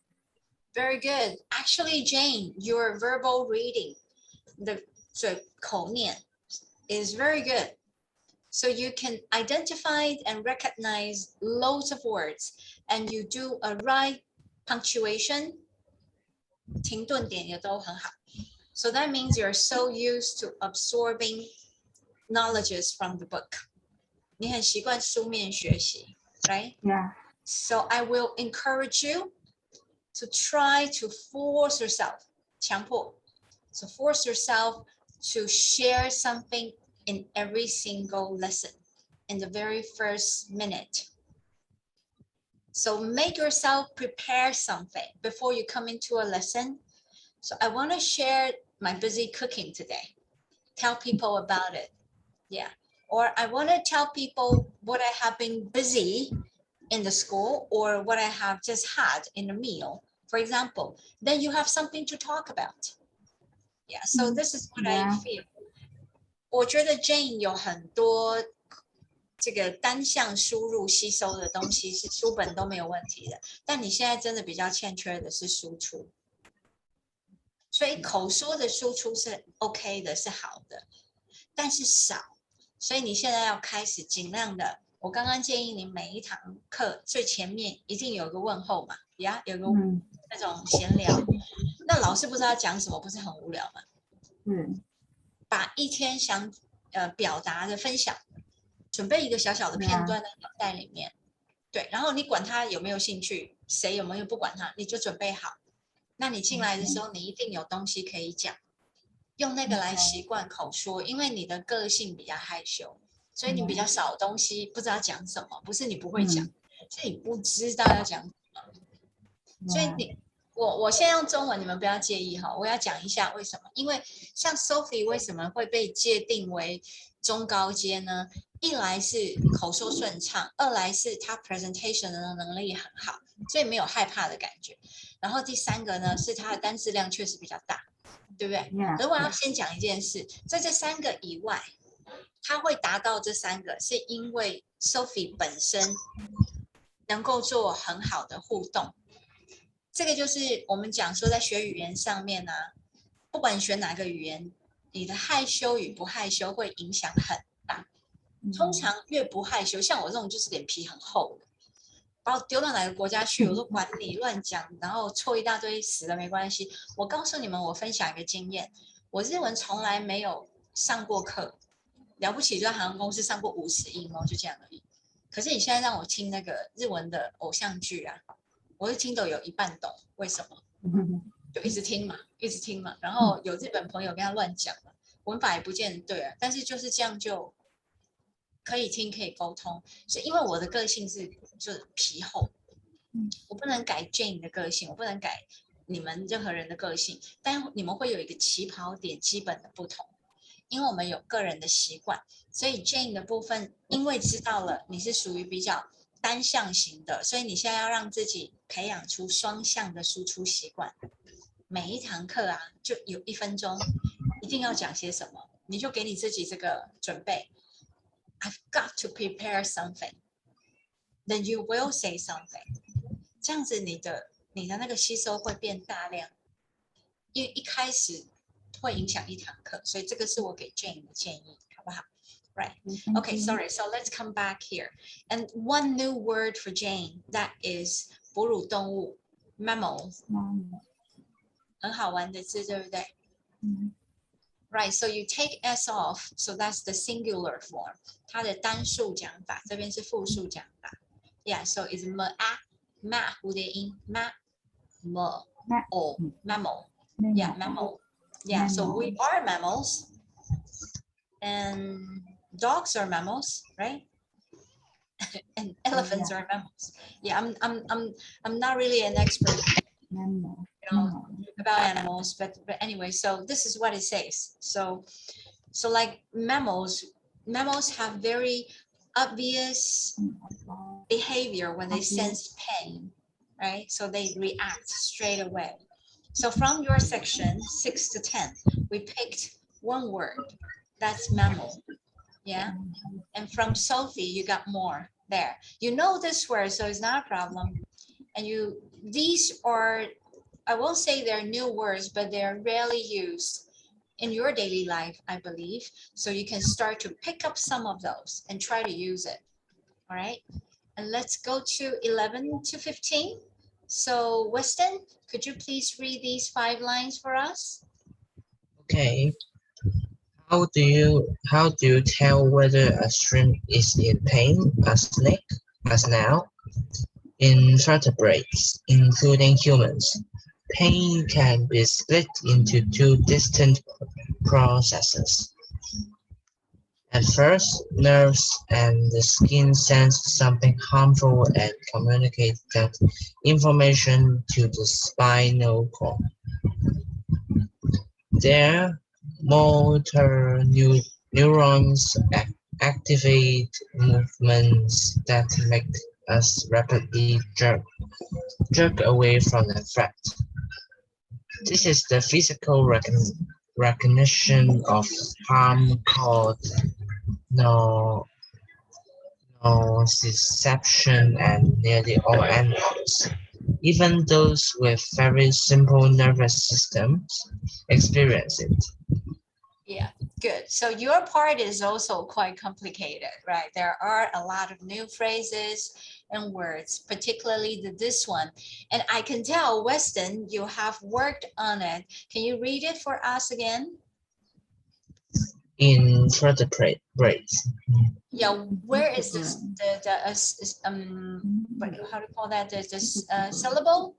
Very good. Actually, Jane, your verbal reading, the 口念 is very good. So you can identify and recognize loads of words, and you do a right punctuation. 停顿点也都很好. So that means you're so used to absorbing knowledges from the book. 你很习惯书面学习 right? Yeah. So I will encourage you to try to force yourself, 强迫 so force yourself to share something in every single lesson in the very first minute. So make yourself prepare something before you come into a lesson. So I want to share my busy cooking today. Tell people about it. Yeah. Or I want to tell people what I have been busy in the school or what I have just had in a meal, for example. Then you have something to talk about. Yeah. So this is what I Yeah. feel. 我觉得 Jane 有很多这个单向输入吸收的东西是书本都没有问题的，但你现在真的比较欠缺的是输出，所以口说的输出是 OK 的，是好的，但是少，所以你现在要开始尽量的。我刚刚建议你每一堂课最前面一定有个问候嘛，呀，有个那种闲聊，那老师不知道讲什么，不是很无聊吗？把一天想表达的分享，准备一个小小的片段在脑袋里面，对，然后你管他有没有兴趣，谁有没有不管他，你就准备好。那你进来的时候，你一定有东西可以讲，用那个来习惯口说，因为你的个性比较害羞，所以你比较少东西，不知道讲什么，不是你不会讲，是你不知道要讲什么，所以我现在用中文，你们不要介意哈。我要讲一下为什么，因为像 Sophie 为什么会被界定为中高阶呢？一来是口说顺畅，二来是他 presentation 的能力很好，所以没有害怕的感觉。然后第三个呢，是他的单词量确实比较大，对不对？可是我要先讲一件事，在这三个以外，他会达到这三个，是因为 Sophie 本身能够做很好的互动。这个就是我们讲说，在学语言上面呢、不管你学哪个语言，你的害羞与不害羞会影响很大。通常越不害羞，像我这种就是脸皮很厚的，把我丢到哪个国家去，我都管你乱讲，然后错一大堆，死了没关系。我告诉你们，我分享一个经验，我日文从来没有上过课，了不起就在航空公司上过50音哦，就这样而已。可是你现在让我听那个日文的偶像剧啊。我是听得有一半懂，为什么？就一直听嘛，一直听嘛。然后有日本朋友跟他乱讲嘛，文法也不见得对啊，但是就是这样就可以听，可以沟通。是因为我的个性是就是皮厚，我不能改 Jane 的个性，我不能改你们任何人的个性，但你们会有一个起跑点基本的不同，因为我们有个人的习惯，所以 Jane 的部分，因为知道了你是属于比较单向型的，所以你现在要让自己培养出双向的输出习惯。每一堂课啊，就有1分钟，一定要讲些什么，你就给你自己这个准备。I've got to prepare something, then you will say something。这样子你的那个吸收会变大量，因为一开始会影响一堂课，所以这个是我给 Jane 的建议，好不好？ Right. Okay, sorry. So let's come back here. And one new word for Jane, that is 哺乳动物 mammals. 很好玩的字，对不对？ Right, so you take S off, so that's the singular form. 它的单数讲法，这边是复数讲法。Yeah, so it's ma ma 蝴蝶音 ma o mammal. Yeah, mammal. Yeah, so we are mammals. And dogs are mammals, right? And elephants are mammals. Yeah, I'm not really an expert, about animals, but anyway, so this is what it says. So like mammals have very obvious behavior when they sense pain, right? So they react straight away. So from your section 6 to 10, we picked one word. That's mammal. Yeah. And from Sophie, you got more there. You know this word, so it's not a problem. And these are, I won't say they're new words, but they're rarely used in your daily life, I believe. So you can start to pick up some of those and try to use it. All right. And let's go to 11 to 15. So Weston, could you please read these 5 lines for us? Okay. how do you tell whether a shrimp is in pain? A snake, a snail? Invertebrates, including humans, pain can be split into two distinct processes. At first, nerves and the skin sense something harmful and communicate that information to the spinal cord. Their motor neurons activate movements that make us rapidly jerk away from the threat. This is the physical recognition of harm called nociception, and nearly all animals, even those with very simple nervous systems, experience it. Yeah, good. So your part is also quite complicated, right? There are a lot of new phrases and words, particularly this one. And I can tell, Weston, you have worked on it. Can you read it for us again? Invertebrates. Yeah, where is this, how do you call that? Syllable?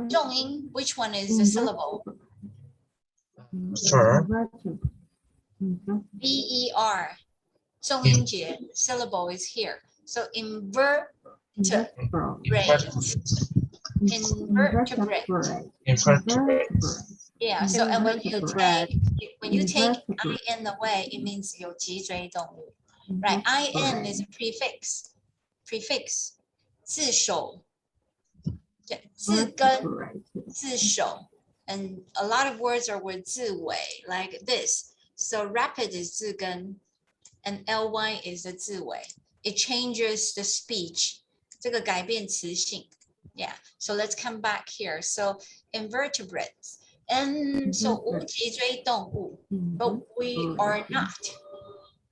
重音, which one is the syllable? Fur. B-E-R. 重音节, syllable is here. So invertebrate. Yeah, so and when you take in away, it means 有脊椎动物, right? In is a prefix, 字首, 字根, 字首, and a lot of words are with 字尾, like this. So rapid is 字根, and ly is the 字尾. It changes the speech. 这个改变词性. Yeah, so let's come back here. So invertebrates. And so 无脊椎动物, but we are not,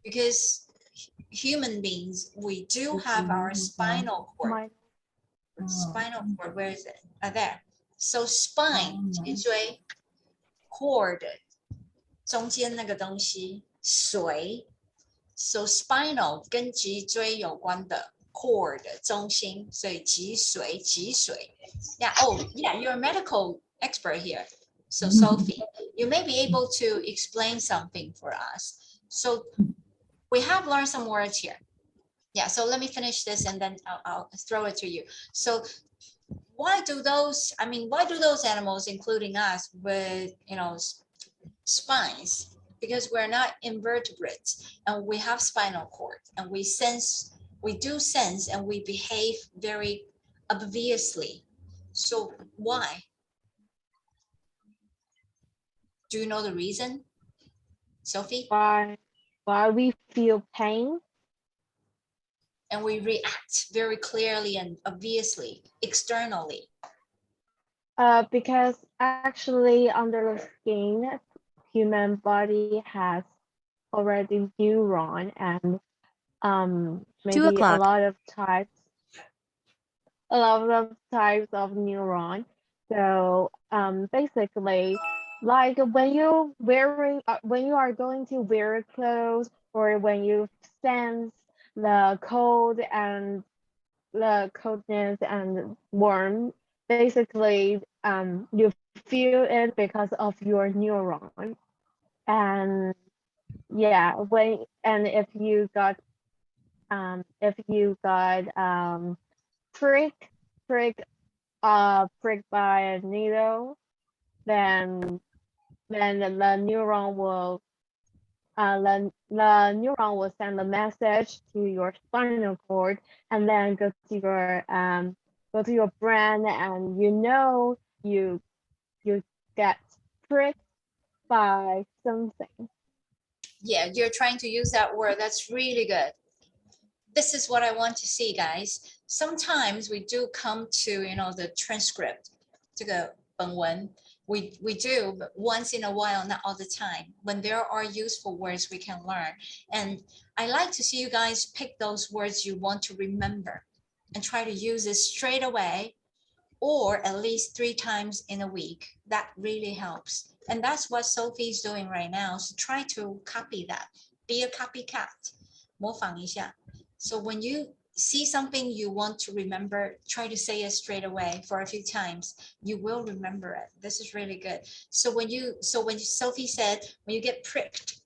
because human beings, we do have our spinal cord. Spinal cord, where is it? There. So spine, 脊椎, cord, 中间那个东西, 髓. So spinal 跟脊椎有关的 cord 中心, 所以脊髓, 脊髓. Yeah, oh yeah, you're a medical expert here. So Sophie, you may be able to explain something for us. So we have learned some words here. Yeah, so let me finish this and then I'll throw it to you. So why do those animals, including us, with spines? Because we're not invertebrates and we have spinal cord and we do sense and we behave very obviously. So why? Do you know the reason, Sophie? Why we feel pain? And we react very clearly and obviously, externally. Because actually under the skin, human body has already neuron and maybe a lot of types of neuron. So basically, like when you are going to wear clothes, or when you sense the cold and the coldness and warm, basically you feel it because of your neuron. And yeah, if you got pricked by a needle, then the neuron will send a message to your spinal cord and then go to your brain, and you get pricked by something. Yeah, you're trying to use that word. That's really good. This is what I want to see, guys. Sometimes we do come to the transcript, 这个本文. We do, but once in a while, not all the time. When there are useful words, we can learn. And I like to see you guys pick those words you want to remember and try to use it straight away, or at least 3 times in a week. That really helps. And that's what Sophie's doing right now. So try to copy that. Be a copycat. 模仿一下. So when you see something you want to remember, try to say it straight away for a few times. You will remember it. This is really good. So when Sophie said, when you get pricked,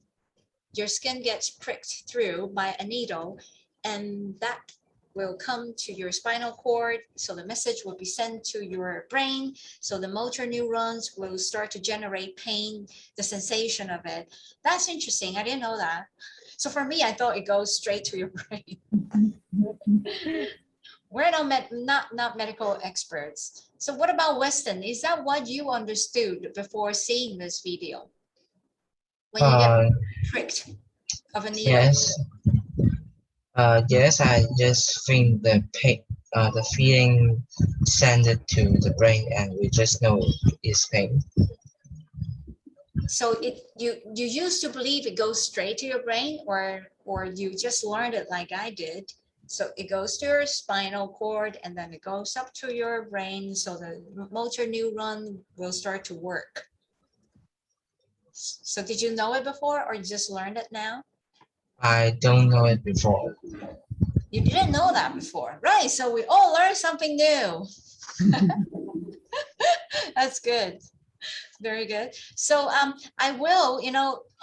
your skin gets pricked through by a needle, and that will come to your spinal cord. So the message will be sent to your brain. So the motor neurons will start to generate pain, the sensation of it. That's interesting. I didn't know that. So for me, I thought it goes straight to your brain. We're not medical experts. So what about Weston? Is that what you understood before seeing this video? When you get pricked of a needle? Yes. Yes, I just think the pain, the feeling send it to the brain, and we just know it's pain. So you used to believe it goes straight to your brain, or you just learned it like I did? So it goes to your spinal cord and then it goes up to your brain. So the motor neuron will start to work. So did you know it before, or you just learned it now? I don't know it before. You didn't know that before, right? So we all learned something new. That's good. Very good. So I will,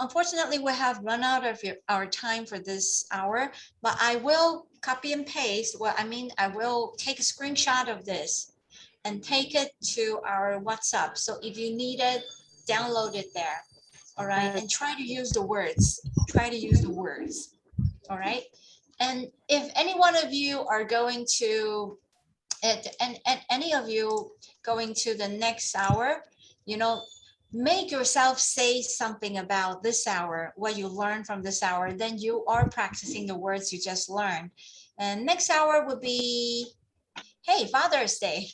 unfortunately we have run out of our time for this hour, but I will copy and paste. I will take a screenshot of this and take it to our WhatsApp. So if you need it, download it there. All right. And try to use the words. Try to use the words. All right. And if any one of you are going to, and any of you going to the next hour, make yourself say something about this hour, what you learned from this hour, then you are practicing the words you just learned. And next hour would be, hey, Father's Day,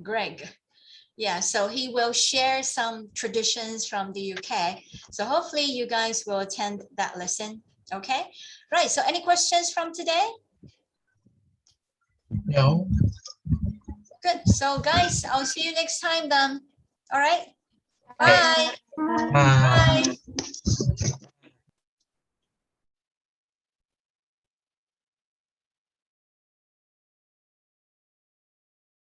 Greg. Yeah, so he will share some traditions from the UK. So hopefully you guys will attend that lesson. Okay, right. So any questions from today? No. Good. So guys, I'll see you next time then. All right. Bye. Bye. Bye. Bye.